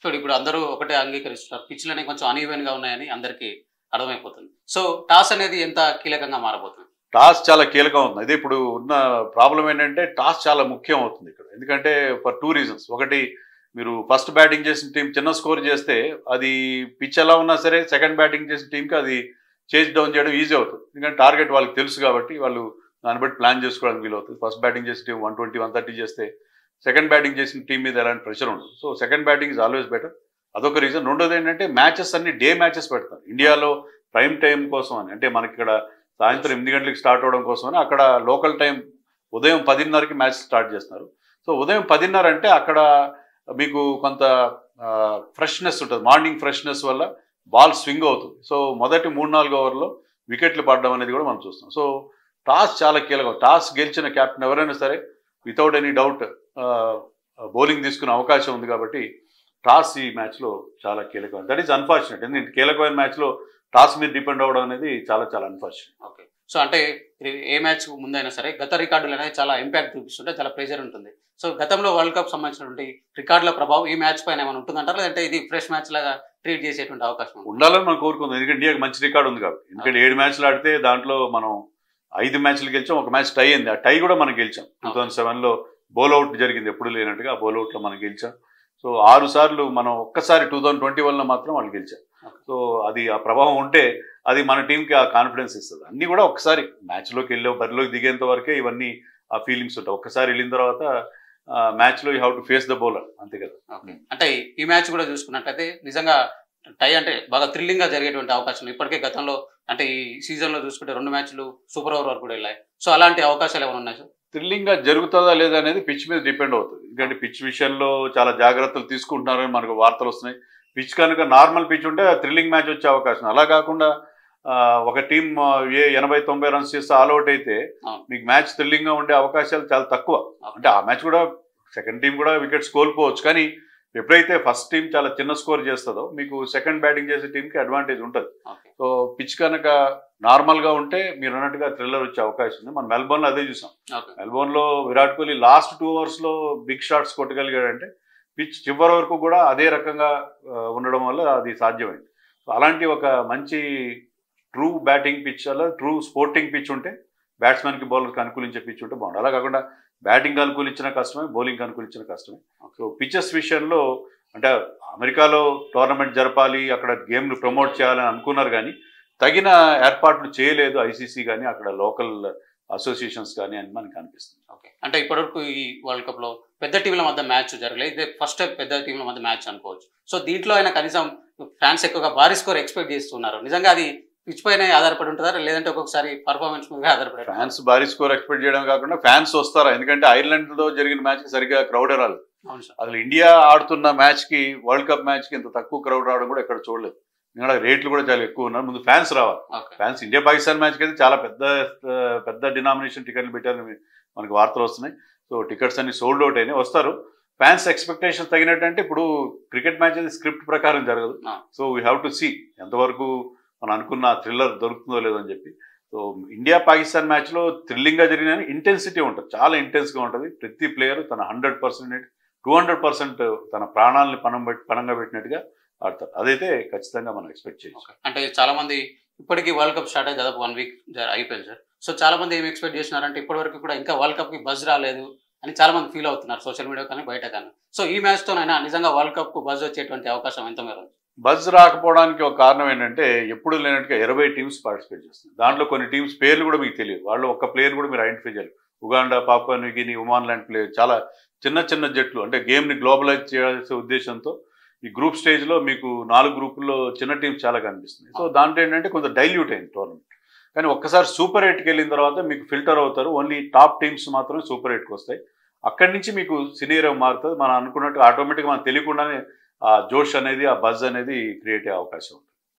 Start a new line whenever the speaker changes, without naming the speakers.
So ఇప్పుడు అందరూ ఒకటే అంగీకరిస్తున్నారు. పిచ్‌లనేవి కొంచెం అన్‌ఈవెన్‌గా ఉన్నాయని అందరికీ అర్థమైపోతుంది. సో టాస్ అనేది ఎంత కీలకంగా మారబోతుంది?
టాస్ చాలా కీలకం అవుతుంది. అదే ఇప్పుడు ఉన్న ప్రాబ్లమ్ ఏంటంటే టాస్ చాలా ముఖ్యం అవుతుంది ఇక్కడ. ఎందుకంటే ఫర్ 2 రీజన్స్. ఒకటి, మీరు ఫస్ట్ బ్యాటింగ్ చేసిన టీం చిన్న స్కోర్ చేస్తే అది పిచ్ ఎలా ఉన్నా సరే సెకండ్ బ్యాటింగ్ చేసిన టీంకి అది చేజ్ డౌన్ చేయడం ఈజీ అవుతుంది. ఎందుకంటే టార్గెట్ వాళ్ళకి తెలుసు కాబట్టి వాళ్ళు దాన్ని బట్టి ప్లాన్ చేసుకోవడానికి వీలవుతుంది. ఫస్ట్ బ్యాటింగ్ చేసిన టీం 120, 130 చేస్తే సెకండ్ బ్యాటింగ్ చేసిన టీం మీద ఎలాంటి ప్రెషర్ ఉండదు. So second batting is always better. అదొక రీజన్. రెండోది ఏంటంటే మ్యాచెస్ అన్ని డే మ్యాచెస్ పెడతారు ఇండియాలో ప్రైమ్ టైం కోసం అని. అంటే మనకి ఇక్కడ సాయంత్రం 8 గంటలకు స్టార్ట్ అవడం కోసమని అక్కడ లోకల్ టైం ఉదయం 10:30కి మ్యాచ్ స్టార్ట్ చేస్తున్నారు. సో ఉదయం 10:30 అంటే అక్కడ మీకు కొంత ఫ్రెష్నెస్ ఉంటుంది. మార్నింగ్ ఫ్రెష్నెస్ వల్ల బాల్ స్వింగ్ అవుతుంది. సో మొదటి 3-4 ఓవర్లో వికెట్లు పడడం అనేది కూడా మనం చూస్తాం. సో టాస్ చాలా కీలకం. టాస్ గెలిచిన కెప్టెన్ ఎవరైనా సరే వితౌట్ ఎనీ డౌట్ బౌలింగ్ తీసుకునే అవకాశం ఉంది. కాబట్టి టాస్ ఈ మ్యాచ్లో చాలా కీలకం. That is unfortunate. ఎందుకంటే కీలకమైన మ్యాచ్లో టాస్ మీద డిపెండ్ అవ్వడం అనేది చాలా చాలా అన్ఫార్చునేట్.
ఓకే. సో అంటే ఏ మ్యాచ్ ముందైనా సరే గత రికార్డులు అనేది చాలా ఇంపాక్ట్ చూపిస్తుంటే చాలా ప్రెషర్ ఉంటుంది. సో గతంలో వరల్డ్ కప్ సంబంధించినటువంటి రికార్డుల ప్రభావం ఈ మ్యాచ్ పైన ఏమైనా ఉంటుందంటారా? లేదంటే ఇది ఫ్రెష్ మ్యాచ్ లాగా ట్రీట్ చేసేటువంటి అవకాశం
ఉండాలని మనం కోరుకుందాం. ఎందుకంటే ఇండియాకి మంచి రికార్డు ఉంది కాబట్టి. ఎందుకంటే 7 మ్యాచ్లు ఆడితే దాంట్లో మనం 5 మ్యాచ్లు గెలిచాం, ఒక మ్యాచ్ టై అయింది. ఆ టై కూడా మనం గెలిచాం. 2007లో బౌల్అవుట్ జరిగింది, ఎప్పుడు లేనట్టుగా ఆ బౌల్అవుట్లో మనం గెలిచాం. సో 6 సార్లు మనం ఒక్కసారి 2021లో మాత్రం వాళ్ళు గెలిచాం. సో అది ఆ ప్రభావం ఉంటే అది మన టీంకి ఆ కాన్ఫిడెన్స్ ఇస్తుంది. అన్నీ కూడా ఒకసారి మ్యాచ్లోకి వెళ్ళే బరిలోకి దిగేంత వరకే ఇవన్నీ ఆ ఫీలింగ్స్ ఉంటాయి. ఒక్కసారి వెళ్ళిన తర్వాత మ్యాచ్లో you have to face the bowler, అంతే కదా.
అంటే ఈ మ్యాచ్ కూడా చూసుకున్నట్లయితే నిజంగా టై అంటే బాగా థ్రిల్లింగ్గా జరిగేటువంటి అవకాశం ఇప్పటికే గతంలో అంటే ఈ సీజన్లో చూసుకుంటే 2 మ్యాచ్లు సూపర్ ఓవర్ వరకు కూడా వెళ్ళాయి. సో అలాంటి అవకాశాలు ఏమైనా ఉన్నాయి సార్?
థ్రిల్లింగ్గా జరుగుతుందా లేదా అనేది పిచ్ మీద డిపెండ్ అవుతుంది. ఎందుకంటే పిచ్ విషయంలో చాలా జాగ్రత్తలు తీసుకుంటున్నారని మనకు వార్తలు వస్తున్నాయి. పిచ్ కనుక నార్మల్ పిచ్ ఉంటే థ్రిల్లింగ్ మ్యాచ్ వచ్చే అవకాశం. అలా కాకుండా ఒక టీం 80-90 రన్స్ చేస్తే ఆల్అౌట్ అయితే మీకు మ్యాచ్ థ్రిల్లింగ్గా ఉండే అవకాశాలు చాలా తక్కువ. అంటే ఆ మ్యాచ్ కూడా సెకండ్ టీం కూడా వికెట్స్ కోల్పోవచ్చు. కానీ ఎప్పుడైతే ఫస్ట్ టీం చాలా చిన్న స్కోర్ చేస్తుందో మీకు సెకండ్ బ్యాటింగ్ చేసే టీంకి అడ్వాంటేజ్ ఉంటుంది. సో పిచ్ కనుక నార్మల్గా ఉంటే మీరు అన్నట్టుగా థ్రిల్లర్ వచ్చే అవకాశం ఉంది. మనం మెల్బోర్న్లో అదే చూసాం. మెల్బోర్న్లో విరాట్ కోహ్లీ లాస్ట్ 2 ఓవర్స్లో బిగ్ షాట్స్ కొట్టగలిగాడంటే పిచ్ చివరి వరకు కూడా అదే రకంగా ఉండడం వల్ల అది సాధ్యమైంది. సో అలాంటి ఒక మంచి ట్రూ బ్యాటింగ్ పిచ్ అలా ట్రూ స్పోర్టింగ్ పిచ్ ఉంటే బ్యాట్స్మెన్కి బౌలర్కి అనుకూలించే పిచ్ ఉంటే బాగుంటుంది. అలా కాకుండా బ్యాటింగ్ అనుకూలించిన కష్టమే, బౌలింగ్ అనుకూలించిన కష్టమే. సో పిచెస్ విషయంలో అంటే అమెరికాలో టోర్నమెంట్ జరపాలి, అక్కడ గేమ్ను ప్రమోట్ చేయాలని అనుకున్నారు కానీ తగిన ఏర్పాట్లు చేయలేదు ఐసీసీ కానీ అక్కడ లోకల్ అసోసియేషన్స్ కానీ అని మనకు అనిపిస్తుంది.
ఓకే. అంటే ఇప్పటివరకు ఈ వరల్డ్ కప్లో పెద్ద టీంల మధ్య మ్యాచ్ జరగలేదు. ఇదే ఫస్ట్ పెద్ద టీంల మధ్య మ్యాచ్ అనుకోవచ్చు. సో దీంట్లో అయినా కనీసం ఫ్యాన్స్ ఎక్కువగా భారీ స్కోర్ ఎక్స్పెక్ట్ చేస్తున్నారు. నిజంగా అది పిచ్ పైన ఆధారపడి ఉంటుందా లేదంటే ఒక్కొక్కసారి పర్ఫార్మెన్స్ మీద ఆధారపడి?
ఫ్యాన్స్ భారీ స్కోర్ ఎక్స్పెక్ట్ చేయడం కాకుండా ఫ్యాన్స్ వస్తారా? ఎందుకంటే ఐర్లాండ్తో జరిగిన మ్యాచ్కి సరిగ్గా క్రౌడ్ రాలేదు. అసలు ఇండియా ఆడుతున్న మ్యాచ్కి వరల్డ్ కప్ మ్యాచ్కి ఇంత తక్కువ క్రౌడ్ రావడం కూడా ఎక్కడ చూడలేదు. ఎందుకంటే రేట్లు కూడా చాలా ఎక్కువ ఉన్నారు. ముందు ఫ్యాన్స్ రావాలి. ఫ్యాన్స్ ఇండియా పాకిస్తాన్ మ్యాచ్కి అయితే చాలా పెద్ద డినామినేషన్ టికెట్లు పెట్టారని మనకు వార్తలు వస్తున్నాయి. సో టికెట్స్ అన్ని సోల్డ్ అవుట్ అయినాయి. వస్తారు. ఫ్యాన్స్ ఎక్స్పెక్టేషన్స్ తగినట్టు అంటే ఇప్పుడు క్రికెట్ మ్యాచ్ అనేది స్క్రిప్ట్ ప్రకారం జరగదు. So we have to see ఎంతవరకు మనం అనుకున్న థ్రిల్లర్ దొరుకుతుందో లేదో అని చెప్పి. సో ఇండియా పాకిస్తాన్ మ్యాచ్లో థ్రిల్లింగ్గా జరిగిన ఇంటెన్సిటీ ఉంటుంది, చాలా ఇంటెన్స్గా ఉంటుంది. ప్రతి ప్లేయర్ తన 100%, 200% తన ప్రాణాలని పణంగా పెట్టినట్టుగా ఆడతారు. అదైతే ఖచ్చితంగా మనం ఎక్స్పెక్ట్ చేయొచ్చు.
అంటే చాలా మంది ఇప్పటికీ వరల్డ్ కప్ స్టార్ట్ అయ్యి దాదాపు 1 వీక్ అయిపోయింది సార్. సో చాలా మంది ఏం ఎక్స్పెక్ట్ చేస్తున్నారంటే ఇప్పటి వరకు కూడా ఇంకా వరల్డ్ కప్కి బజ్ రాలేదు అని చాలా మంది ఫీల్ అవుతున్నారు సోషల్ మీడియా కానీ బయట కానీ. సో ఈ మ్యాచ్తోనైనా నిజంగా వరల్డ్ కప్కు బజ్ వచ్చేటువంటి అవకాశం ఎంత మేర?
బజ్ రాకపోవడానికి ఒక కారణం ఏంటంటే ఎప్పుడు లేనట్టుగా 20 టీమ్స్ పార్టిసిపేట్ చేస్తుంది. దాంట్లో కొన్ని టీమ్స్ పేర్లు కూడా మీకు తెలియదు. వాళ్ళు ఒక్క ప్లేయర్ కూడా మీరు ఐడెంటిఫై చేయాలి. ఉగాండా, పాపువా న్యూ గిని, ఒమాన్ లాంటి ప్లేయర్ చాలా చిన్న జట్లు అంటే గేమ్ని గ్లోబలైజ్ చేయాల్సిన ఉద్దేశంతో ఈ గ్రూప్ స్టేజ్లో మీకు 4 గ్రూపుల్లో చిన్న టీమ్స్ చాలా కనిపిస్తుంది. సో దాంట్లో ఏంటంటే కొంత డైల్యూట్ అయింది టోర్నమెంట్. కానీ ఒక్కసారి సూపర్ 8కి వెళ్ళిన తర్వాత మీకు ఫిల్టర్ అవుతారు. ఓన్లీ టాప్ టీమ్స్ మాత్రమే సూపర్ 8కి వస్తాయి. అక్కడి నుంచి మీకు సినీరియో మారుతుంది. మనం అనుకున్నట్టు ఆటోమేటిక్గా మనకు తెలియకుండానే ఆ జోష్ అనేది, ఆ బజ్ అనేది క్రియేట్ అయ్యే అవకాశం ఉంది.